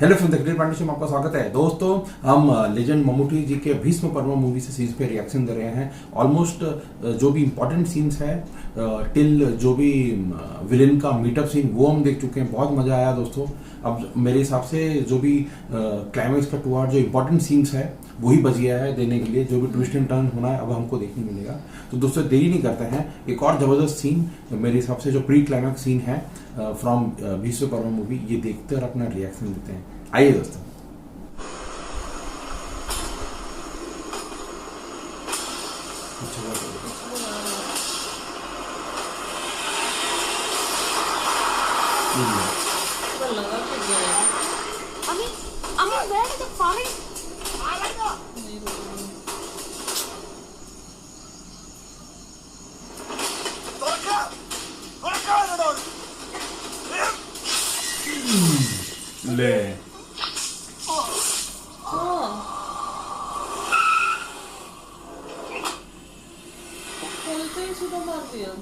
Hello friends, the great partnership में आपका स्वागत है। दोस्तों, हम लेजेंड मम्मूटी जी के भीष्म पर्व मूवी से सीरीज पे रिएक्शन दे रहे हैं। ऑलमोस्ट जो भी इंपॉर्टेंट सीन्स है टिल जो भी विलेन का मीटअप सीन वो हम देख चुके हैं। बहुत मजा आया दोस्तों। अब मेरे हिसाब से जो भी क्लाइमैक्स का टुवर्ड जो इंपॉर्टेंट सीन्स है वही बच गया है देने के लिए। जो भी ट्विस्ट एंड टर्न होना है अब हमको देखने मिलेगा। तो दोस्तों देरी नहीं करते हैं, एक और जबरदस्त सीन मेरे हिसाब से जो प्री क्लाइमैक्स सीन है फ्रॉम भीष्म पर्व मूवी, ये देखते और अपना रिएक्शन देते हैं। आइए दोस्तों। where is the farming? ले खोलते ही सीधा मार दिया।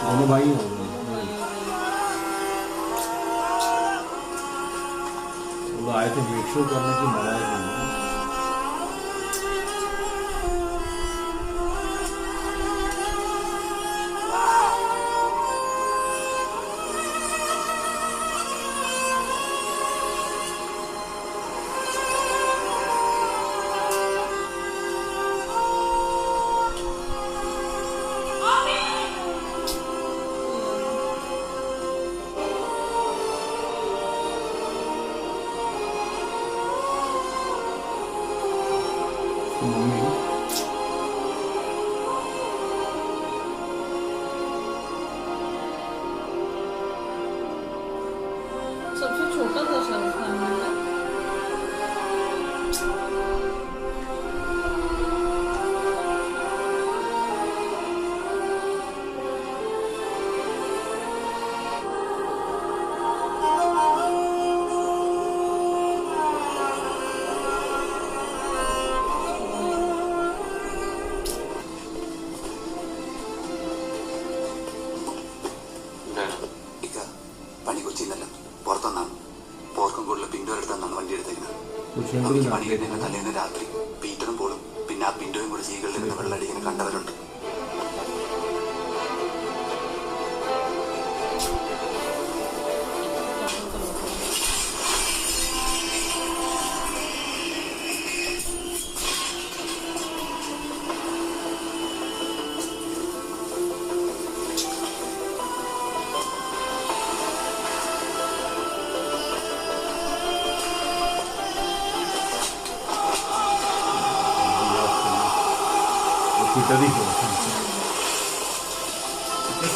दोनों भाई हो वो आए थे मेक श्योर करने की मजा है। सबसे छोटा था शाहरुख खान में। പണി കൊച്ചിന്നല്ല, പുറത്തുനിന്നാണ്. പോർക്കും കൂടുതൽ പിൻഡോ എടുത്താണ് വണ്ടി എടുത്തേക്കുന്നത്. പണി കഴിഞ്ഞ തലേന്ന് രാത്രി പീറ്ററും പോളും പിന്നെ ആ പിൻഡോയും കൂടെ ചീകളിൽ നിന്ന് വെള്ളമടിക്കുന്ന കണ്ടവരുണ്ട്.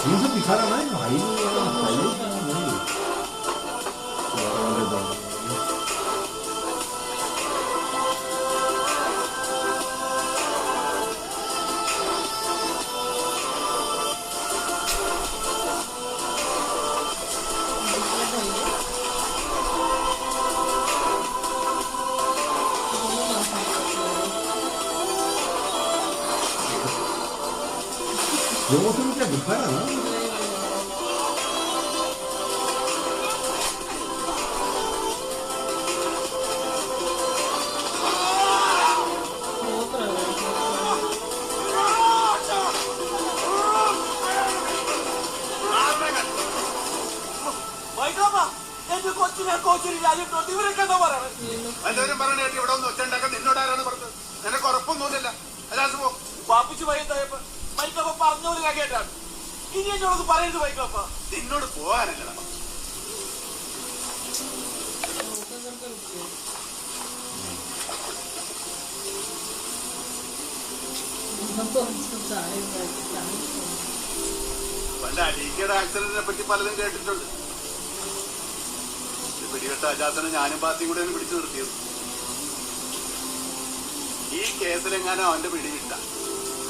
सीन से दिखा रहा है भाई वो तो क्या दिखा रहा है ना। ബാപ്പുച്ചി വൈകിട്ടപ്പോ മൈക്കപ്പ പറഞ്ഞോളൂ ഞാൻ കേട്ടാണ്. ഇനി എന്നോട് പറയരുത് മൈക്കപ്പ. നിന്നോട് പോകാനല്ല പണ്ട് അലീക്കയുടെ ആക്സിഡന്റിനെ പറ്റി പലതും കേട്ടിട്ടുണ്ട്. പിടിവെട്ട അജാത്തനെ ഞാനും പാർട്ടിയും കൂടെ പിടിച്ചു നിർത്തിയത്. ഈ കേസിലെങ്ങാനും അവന്റെ പിടിവിട്ട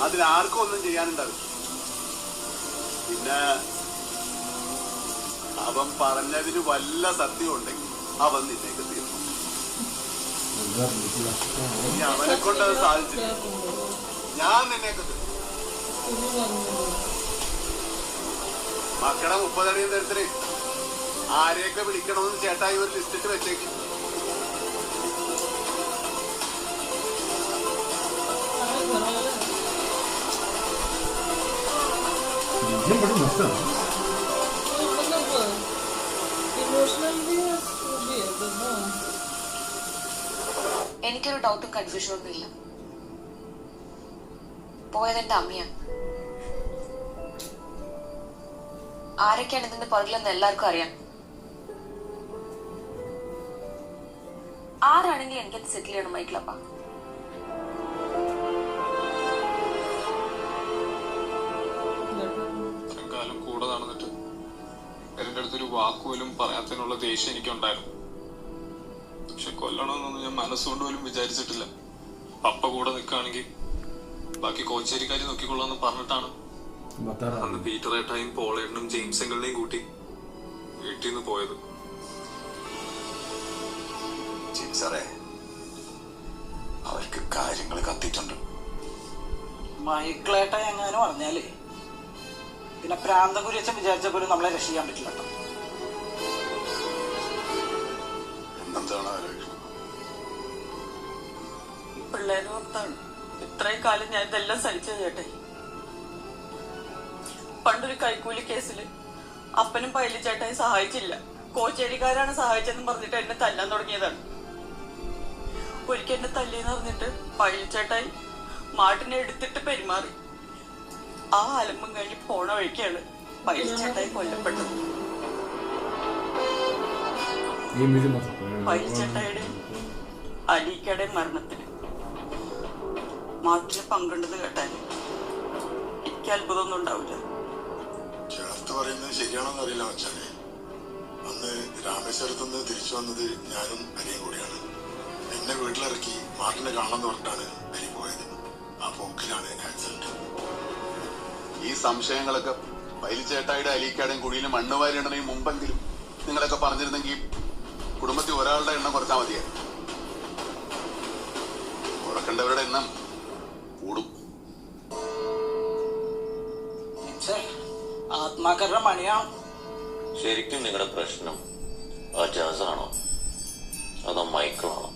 അതിലാർക്കും ഒന്നും ചെയ്യാനുണ്ടാവില്ല. പിന്നെ അവൻ പറഞ്ഞതിന് വല്ല സത്യം ഉണ്ടെങ്കിൽ അവൻ നിന്നേക്ക് തീർന്നു. ഇനി അവനെ കൊണ്ട് അത് സാധിച്ചില്ല, ഞാൻ നിന്നേക്ക് തീർന്നു. മക്കളെ 30 അടിയും തരത്തില് ആരെയൊക്കെ വിളിക്കണമെന്ന് ചേട്ടായി ഒരു ലിസ്റ്റിട്ട് വെച്ചേക്കും. എനിക്കൊരു ഡൗട്ടും കൺഫ്യൂഷനും ഒന്നും ഇല്ല. പോയത് എന്റെ അമ്മയാണ്. ആരൊക്കെയാണ് ഇതിന്റെ പുറകിലെന്ന് എല്ലാവർക്കും അറിയാം. ആരാണെങ്കിലും എനിക്കത് സെറ്റിൽ ചെയ്യണം മൈക്കിളപ്പ. കാലം കൂടെ നടന്നിട്ട് എന്റെ അടുത്തൊരു വാക്കുപോലും പറയാത്തതിനുള്ള ദേഷ്യം എനിക്കുണ്ടായിരുന്നു. പക്ഷെ കൊല്ലണമെന്നൊന്നും ഞാൻ മനസ്സുകൊണ്ട് പോലും വിചാരിച്ചിട്ടില്ല. പപ്പ കൂടെ നിൽക്കുകയാണെങ്കിൽ ബാക്കി കോച്ചേരിക്കാരി നോക്കിക്കൊള്ളാന്ന് പറഞ്ഞിട്ടാണ് അന്ന് പീറ്ററേട്ടായും പോളേട്ടനും ജെയിംസ് എങ്കിളിനെയും കൂട്ടി വീട്ടിൽ നിന്ന് പോയത്. സാറേ, അവർക്ക് കാര്യങ്ങൾ കത്തിയിട്ടുണ്ട്. മൈക്കിളേട്ട എങ്ങാനും പറഞ്ഞാലേ പിന്നെ പ്രാന്തം കുരിയച്ചൻ വിചാരിച്ച പോലും നമ്മളെ രക്ഷിക്കാൻ പറ്റില്ല കേട്ടോ. എന്താണ് ആലോചിക്കുന്നത്? പിള്ളേര് ഓർത്താണ് ഇത്രയും കാലം ഞാൻ ഇതെല്ലാം സഹിച്ചത് ചേട്ടേ. പണ്ടൊരു കൈക്കൂലി കേസില് അപ്പനും പൈലി ചേട്ടായി സഹായിച്ചില്ല, കോച്ചേരിക്കാരാണ് സഹായിച്ചെന്ന് പറഞ്ഞിട്ട് എന്നെ തല്ലാൻ തുടങ്ങിയതാണ്. ഒരിക്കൽ എന്നെ തല്ലിന്ന് പറഞ്ഞിട്ട് പൈലി ചേട്ടായി മാട്ടിനെ എടുത്തിട്ട് പെരുമാറി. ആ അലമ്പും കഴിഞ്ഞ് പോണ വഴിക്കാണ് പൈലി ചേട്ടായി കൊല്ലപ്പെട്ടത്. പൈലി ചേട്ടായുടെ അലീക്കയുടെ മരണത്തിന് മാട്ടിന് പങ്കുണ്ടെന്ന് കേട്ടാൽ എനിക്ക് അത്ഭുതമൊന്നും ഉണ്ടാവില്ല. ചേർത്ത് പറയുന്നത് ശരിയാണോന്ന് അറിയില്ല മച്ചാനെ. അന്ന് രാമേശ്വരത്ത് നിന്ന് തിരിച്ചു വന്നത് ഞാനും അനിയും കൂടിയാണ്. എന്നെ വീട്ടിലിറക്കി മാർട്ടിനെ കാണാമെന്ന് പറഞ്ഞിട്ടാണ് അനി പോയത്. ആ പോക്കിലാണ് ആക്സിഡന്റ്. ഈ സംശയങ്ങളൊക്കെ പൈലിച്ചേട്ടായുടെ അലീക്കാടെയും കുഴിയിലും മണ്ണ് വാരിയിടുന്നതിന് മുമ്പെങ്കിലും നിങ്ങളൊക്കെ പറഞ്ഞിരുന്നെങ്കിൽ കുടുംബത്തിൽ ഒരാളുടെ എണ്ണം കുറച്ചാൽ മതിയായിരുന്നു. ഉറക്കേണ്ടവരുടെ എണ്ണം കൂടും. ആത്മാക്കരുടെ മണിയാണ്. ശരിക്കും നിങ്ങളുടെ പ്രശ്നം അജാസാണോ അതോ മൈക്കിളാണോ?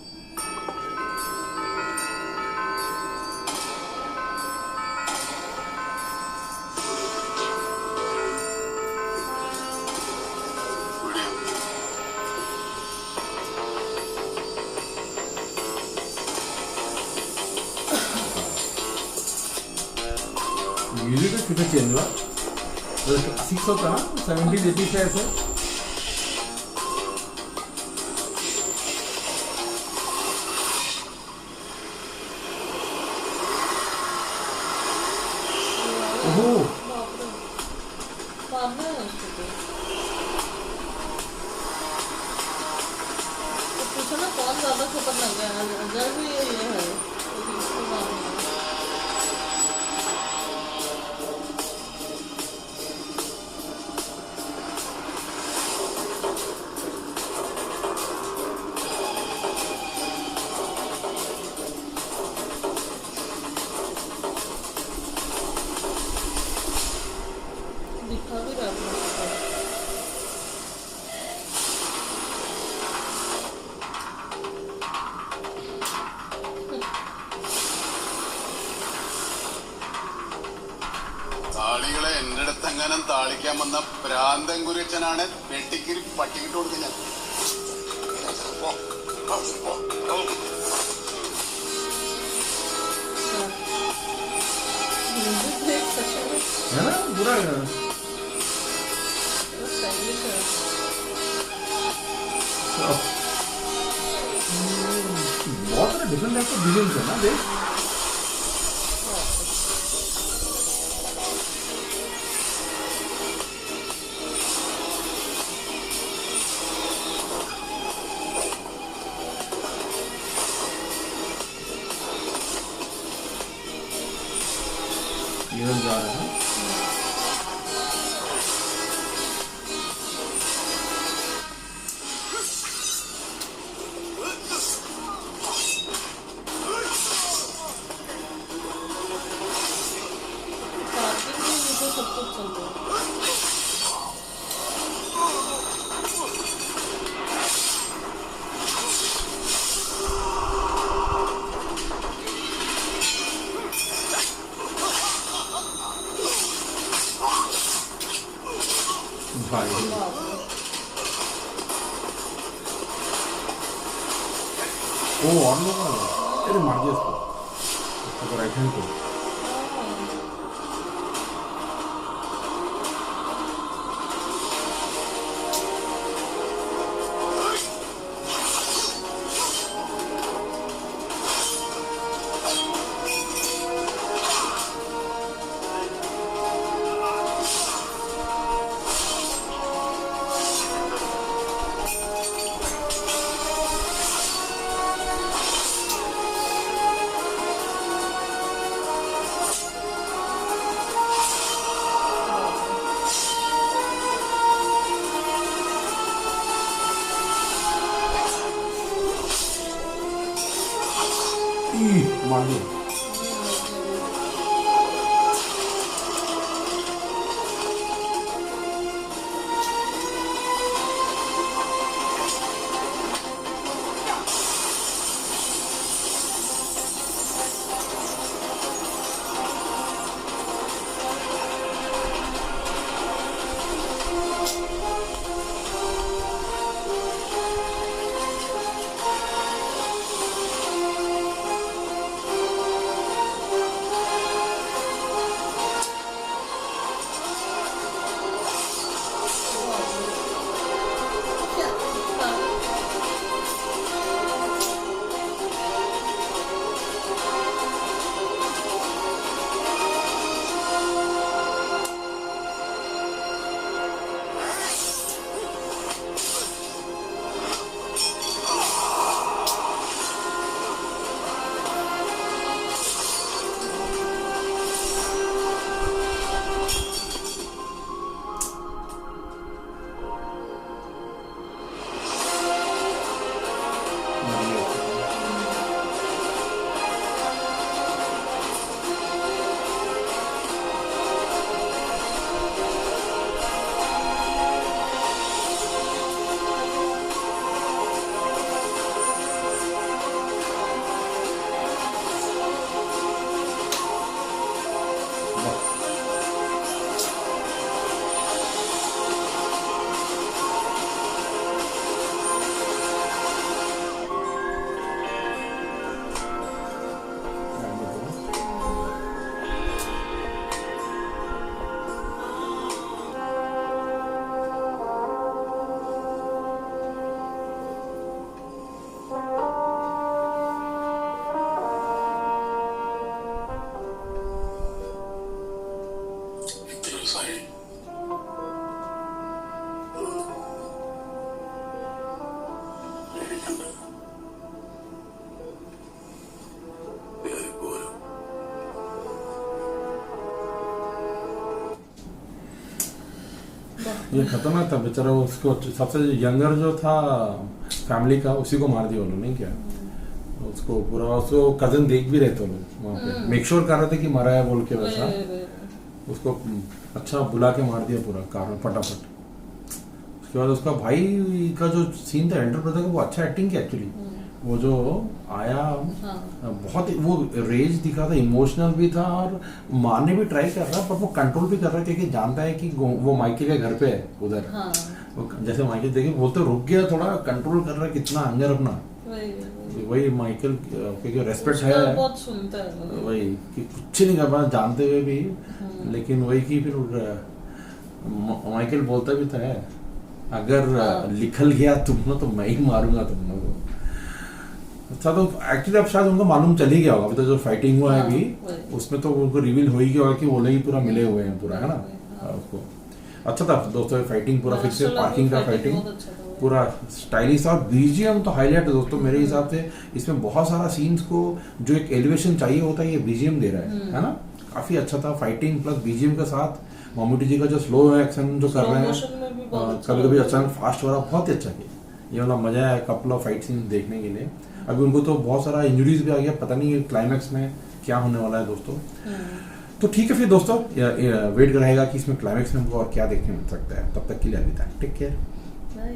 म्यूजिक का कितना चेंज हुआ? क्लासिक्स होता ना 70s 80s से ऐसे. ओहो पूछो ना कौन ज्यादा खतरनाक है, अगर भी ये है दिखा भी रहा है. താളികളെ എന്റെ അടുത്തെങ്ങാനും താളിക്കാൻ വന്ന പ്രാന്തൻ കുരിച്ചനാണ് വെട്ടിക്കിരി പട്ടിക്കിട്ട് കൊടുക്കുന്നത്. है ना बुरा है. बहुत सारे डिफरेंट टाइप के विलेन्स है ना देख. विलन जा रहा है। सब कुछ चल रहा है। भाई ओ और लोग आ गए। अरे मार दिया इसको, राइट हैंड को। मार दिया। ये खतरनाक था बेचारा। उसको सबसे यंगर जो था फैमिली का, उसी को मार दिया उन्होंने, नहीं क्या उसको पूरा। उसको कजन देख भी रहे थे लोग वहाँ पे, मेक श्योर कर रहे थे कि मरा है बोल के, वैसा उसको अच्छा बुला के मार दिया पूरा कार में फटाफट। उसके बाद उसका भाई का जो सीन था एंटर ब्रदर का, वो अच्छा एक्टिंग किया एक्चुअली। वो जो आया बहुत वो रेज दिखा था, इमोशनल भी था और मारने भी ट्राई कर रहा, पर वो कंट्रोल भी कर रहा है क्योंकि जानता है कि वो माइकल के घर पे है उधर। जैसे माइकल देखे बोलते रुक गया, थोड़ा कंट्रोल कर रहा है, कितना अंदर अपना वही माइकल क्योंकि रेस्पेक्ट है, बहुत सुनता है वही कि कुछ नहीं कर पा जानते हुए भी, लेकिन वही कि फिर माइकल बोलता भी था अगर लिखल गया तुम तो मैं ही मारूंगा तुम लोगों को। अच्छा तो एक्चुअली अब शायद उनको मालूम चल ही गया होगा, अभी तो जो फाइटिंग हुआ है अभी उसमें तो उनको रिवील हो ही गया होगा कि वो लोग ही पूरा मिले हुए हैं पूरा, है ना उसको। अच्छा था दोस्तों फाइटिंग पूरा फिक्स है, पार्किंग का फाइटिंग पूरा स्टाइलिश और बीजीएम तो हाईलाइट है दोस्तों मेरे हिसाब से। इसमें बहुत सारा सीन्स को जो एक एलिवेशन चाहिए होता है ये बीजीएम दे रहा है ना। काफी अच्छा था, फाइटिंग प्लस बीजीएम के साथ मम्मूटी जी का जो स्लो एक्शन जो कर Slow रहे motion में भी बहुत हैं, अच्छा कभी कभी लगा। अचानक फास्ट हो रहा, बहुत ही अच्छा किया। ये वाला मजा आया कपल ऑफ फाइट सीन देखने के लिए। अभी उनको तो बहुत सारा इंजरीज भी आ गया, पता नहीं क्लाइमैक्स में क्या होने वाला है दोस्तों। तो ठीक है फिर दोस्तों, वेट रहेगा कि इसमें क्लाइमैक्स में हमको और क्या देखने मिल सकता है। तब तक के लिए अभी तक टेक केयर। बाय।